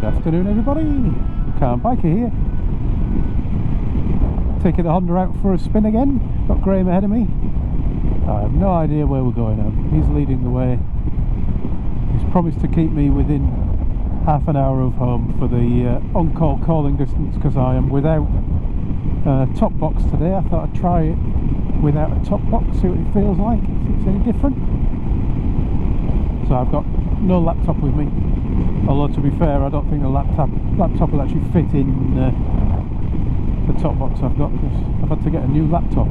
Afternoon everybody, Car Biker here. Taking the Honda out for a spin again. Got Graham ahead of me. I have no idea where we're going now. He's leading the way. He's promised to keep me within half an hour of home for the on-call calling distance, because I am without a top box today. I thought I'd try it without a top box, see what it feels like, see if it's any different. So I've got no laptop with me, although to be fair I don't think the laptop will actually fit in the top box I've got, because I've had to get a new laptop.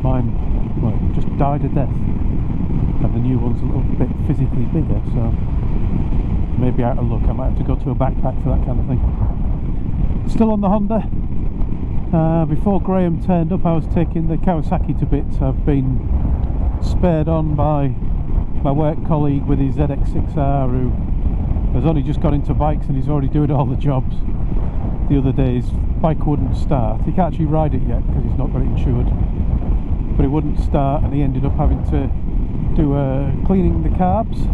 Mine, well, just died a death, and the new one's a little bit physically bigger, so maybe out of luck I might have to go to a backpack for that kind of thing. Still on the Honda. Before Graham turned up I was taking the Kawasaki to bits. I've been spared on by my work colleague with his ZX6R, who has only just got into bikes and he's already doing all the jobs. The other day his bike wouldn't start. He can't actually ride it yet because he's not got it insured, but it wouldn't start, and he ended up having to do cleaning the carbs.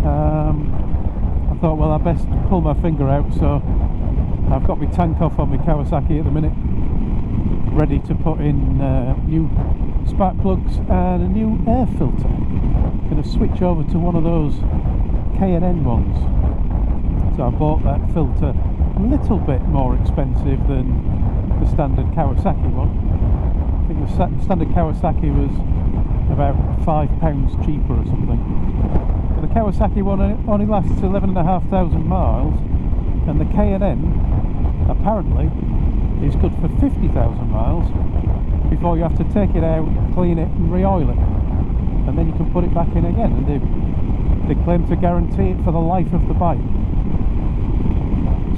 I thought, well, I best pull my finger out, so I've got my tank off on my Kawasaki at the minute, ready to put in new spark plugs and a new air filter. Going to switch over to one of those K&N ones. So I bought that filter a little bit more expensive than the standard Kawasaki one. I think the standard Kawasaki was about £5 cheaper or something. But the Kawasaki one only lasts 11,500 miles, and the K&N apparently is good for 50,000 miles before you have to take it out, clean it and re-oil it, and then you can put it back in again, and they claim to guarantee it for the life of the bike.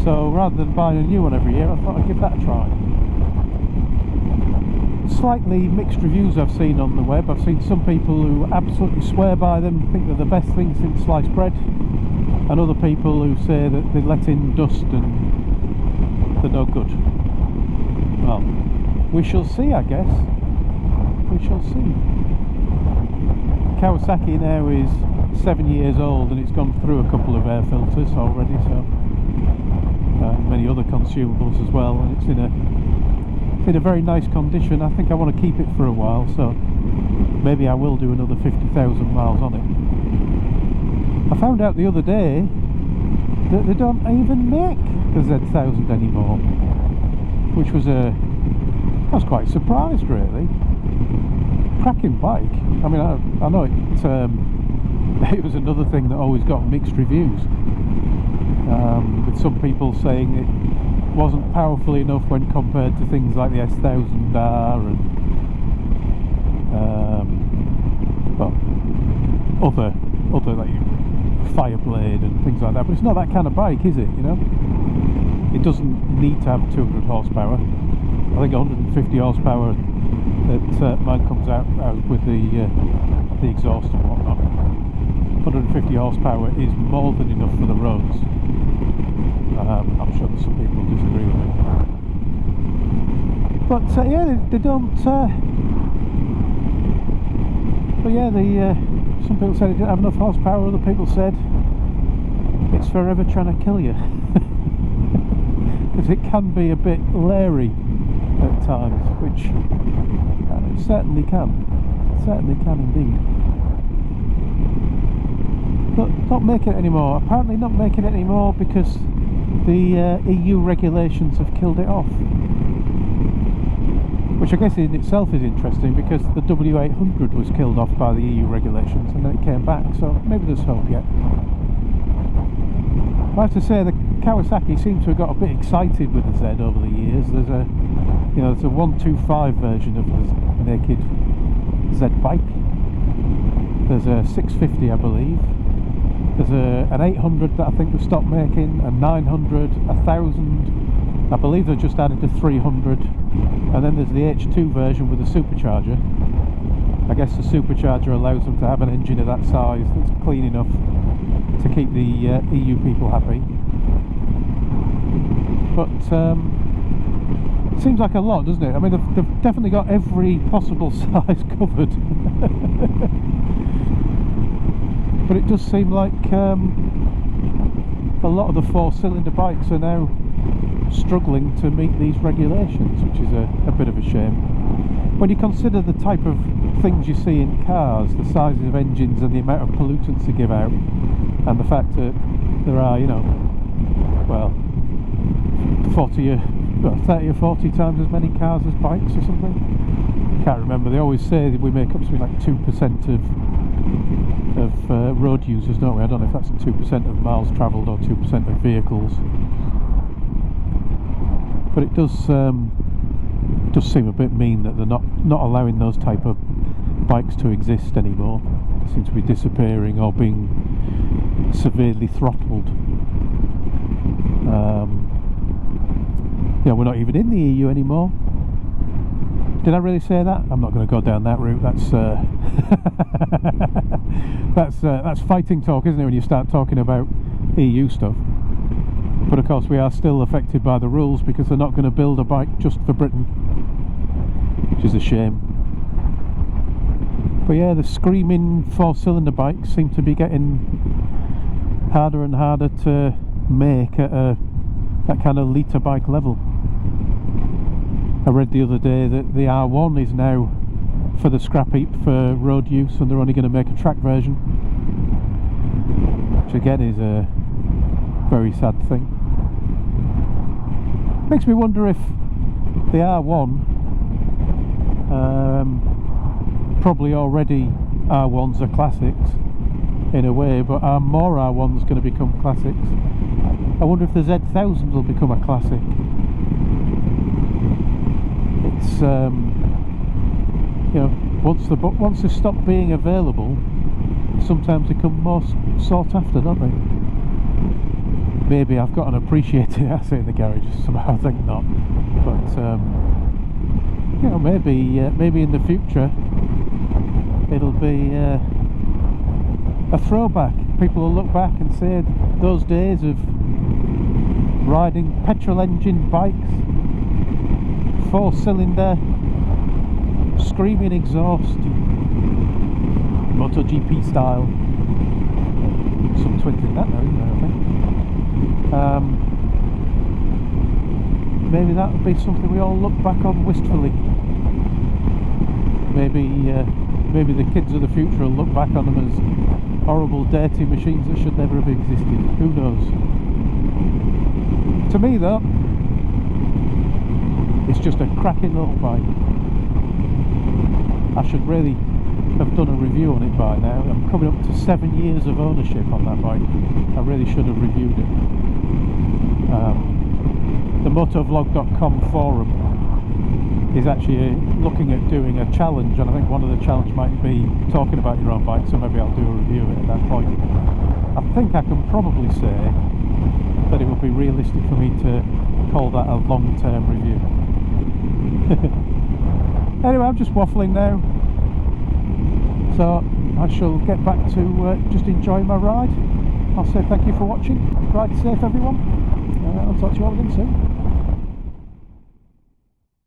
So rather than buying a new one every year, I thought I'd give that a try. Slightly mixed reviews I've seen on the web. I've seen some people who absolutely swear by them, think they're the best thing since sliced bread, and other people who say that they let in dust and they're no good. Well, we shall see, I guess. We shall see. Kawasaki now is 7 years old and it's gone through a couple of air filters already, so many other consumables as well, and it's in a very nice condition. I think I want to keep it for a while, so maybe I will do another 50,000 miles on it. I found out the other day that they don't even make the Z1000 anymore, which I was quite surprised, really. Cracking bike. I mean, I know it was another thing that always got mixed reviews, with some people saying it wasn't powerful enough when compared to things like the S1000R and well, other like Fireblade and things like that. But it's not that kind of bike, is it? You know, it doesn't need to have 200 horsepower. I think 150 horsepower that mine comes out with the exhaust and whatnot. 150 horsepower is more than enough for the roads. I'm sure there's some people who disagree with me, but yeah, they don't. But yeah, some people said it didn't have enough horsepower. Other people said it's forever trying to kill you, because it can be a bit leery at times, which it certainly can. It certainly can indeed. But not making it anymore. Apparently not making it anymore because the EU regulations have killed it off, which I guess in itself is interesting, because the W800 was killed off by the EU regulations and then it came back, so maybe there's hope yet. I have to say the Kawasaki seems to have got a bit excited with the Z over the years. There's a 125 version of the naked Z bike. There's a 650, I believe. There's an 800 that I think they've stopped making, a 900, 1000. I believe they've just added a 300, and then there's the H2 version with a supercharger. I guess the supercharger allows them to have an engine of that size that's clean enough to keep the EU people happy. But it seems like a lot, doesn't it? I mean, they've definitely got every possible size covered. But it does seem like a lot of the 4-cylinder bikes are now struggling to meet these regulations, which is a bit of a shame. When you consider the type of things you see in cars, the sizes of engines and the amount of pollutants they give out, and the fact that there are, you know, well, 30 or 40 times as many cars as bikes or something. Can't remember. They always say that we make up something like 2% of road users, don't we? I don't know if that's 2% of miles travelled or 2% of vehicles, but it does seem a bit mean that they're not allowing those type of bikes to exist anymore. They seem to be disappearing or being severely throttled. Yeah, we're not even in the EU anymore. Did I really say that? I'm not going to go down that route. That's fighting talk, isn't it, when you start talking about EU stuff? But of course we are still affected by the rules, because they're not going to build a bike just for Britain, which is a shame. But yeah, the screaming 4-cylinder bikes seem to be getting harder and harder to make at that kind of litre bike level. I read the other day that the R1 is now for the scrap heap for road use, and they're only going to make a track version, which again is a very sad thing. Makes me wonder if the R1, probably already R1s are classics in a way, but are more R1s going to become classics? I wonder if the Z1000 will become a classic. It's you know, once they stop being available, sometimes they become more sought after, don't they? Maybe I've got an appreciating asset in the garage. Somehow I think not, but you know, maybe in the future it'll be a throwback. People will look back and say those days of riding petrol engine bikes, 4-cylinder, screaming exhaust, MotoGP style. Some twins in that now, isn't there, I think. Maybe that would be something we all look back on wistfully. Maybe the kids of the future will look back on them as horrible, dirty machines that should never have existed. Who knows? To me, though, it's just a cracking little bike. I should really have done a review on it by now. I'm coming up to 7 years of ownership on that bike. I really should have reviewed it. The motovlog.com forum is actually looking at doing a challenge, and I think one of the challenge might be talking about your own bike, so maybe I'll do a review of it at that point. I think I can probably say that it would be realistic for me to call that a long-term review. Anyway, I'm just waffling now, so I shall get back to just enjoying my ride. I'll say thank you for watching. Ride safe, everyone. I'll talk to you all again soon.